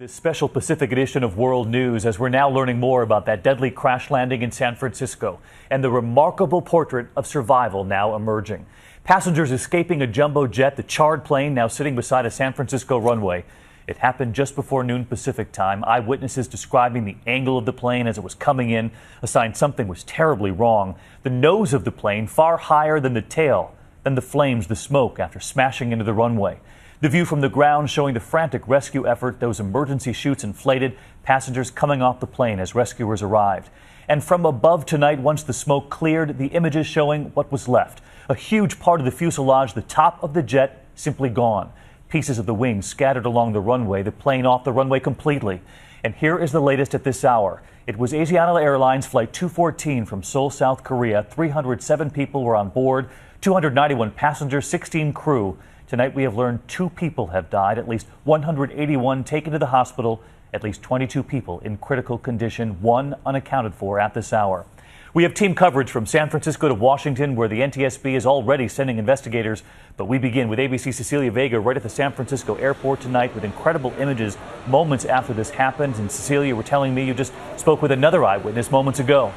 This special Pacific edition of World News, as we're now learning more about that deadly crash landing in San Francisco and the remarkable portrait of survival now emerging. Passengers escaping a jumbo jet, the charred plane now sitting beside a San Francisco runway. It happened just before noon Pacific time. Eyewitnesses describing the angle of the plane as it was coming in, a sign something was terribly wrong. The nose of the plane far higher than the tail, then the flames, the smoke after smashing into the runway. The view from the ground showing the frantic rescue effort, those emergency chutes inflated, passengers coming off the plane as rescuers arrived. And from above tonight, once the smoke cleared, the images showing what was left. A huge part of the fuselage, the top of the jet, simply gone. Pieces of the wings scattered along the runway, the plane off the runway completely. And here is the latest at this hour. It was Asiana Airlines Flight 214 from Seoul, South Korea. 307 people were on board, 291 passengers, 16 crew. Tonight we have learned 2 people have died, at least 181 taken to the hospital, at least 22 people in critical condition, 1 unaccounted for at this hour. We have team coverage from San Francisco to Washington, where the NTSB is already sending investigators. But we begin with ABC's Cecilia Vega right at the San Francisco airport tonight with incredible images moments after this happened. And Cecilia, were telling me you just spoke with another eyewitness moments ago.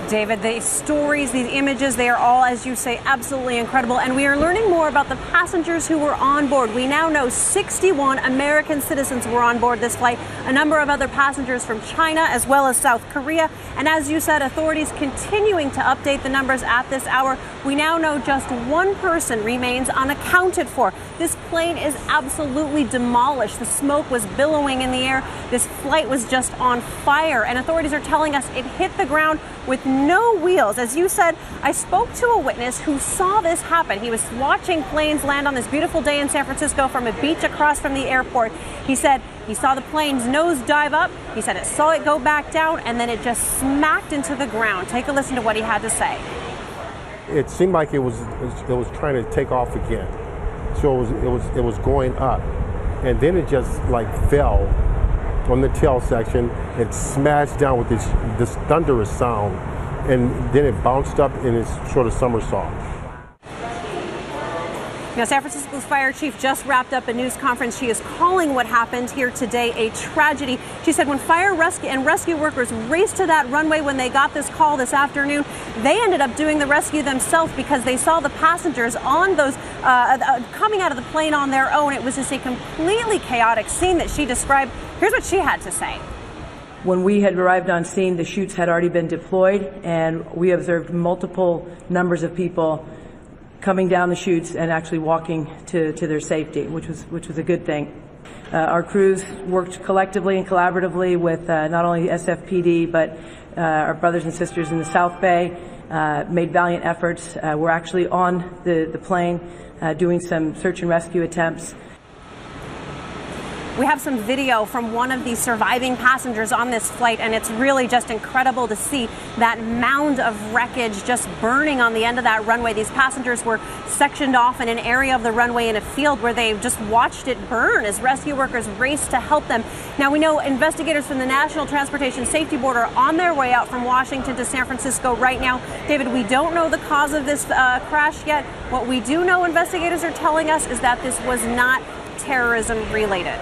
David, the stories, these images, they are all, as you say, absolutely incredible. And we are learning more about the passengers who were on board. We now know 61 American citizens were on board this flight, a number of other passengers from China as well as South Korea. And as you said, authorities continuing to update the numbers at this hour. We now know just 1 person remains unaccounted for. This plane is absolutely demolished. The smoke was billowing in the air. This flight was just on fire. And authorities are telling us it hit the ground with no wheels. As you said, I spoke to a witness who saw this happen. He was watching planes land on this beautiful day in San Francisco from a beach across from the airport. He said he saw the plane's nose dive up. He said it saw it go back down, and then it just smacked into the ground. Take a listen to what he had to say. It seemed like it was trying to take off again. So it was going up, and then it just like fell on the tail section. It smashed down with this thunderous sound, and then it bounced up in its sort of somersault. Now, San Francisco's fire chief just wrapped up a news conference. She is calling what happened here today a tragedy. She said when fire rescue workers raced to that runway when they got this call this afternoon, they ended up doing the rescue themselves because they saw the passengers on those coming out of the plane on their own. It was just a completely chaotic scene that she described. Here's what she had to say. When we had arrived on scene, the chutes had already been deployed, and we observed multiple numbers of people coming down the chutes and actually walking to their safety, which was a good thing. Our crews worked collectively and collaboratively with not only SFPD, but our brothers and sisters in the South Bay, made valiant efforts. We're actually on the plane doing some search and rescue attempts. We have some video from one of the surviving passengers on this flight, and it's really just incredible to see that mound of wreckage just burning on the end of that runway. These passengers were sectioned off in an area of the runway in a field where they just watched it burn as rescue workers raced to help them. Now, we know investigators from the National Transportation Safety Board are on their way out from Washington to San Francisco right now. David, we don't know the cause of this crash yet. What we do know, investigators are telling us, is that this was not terrorism related.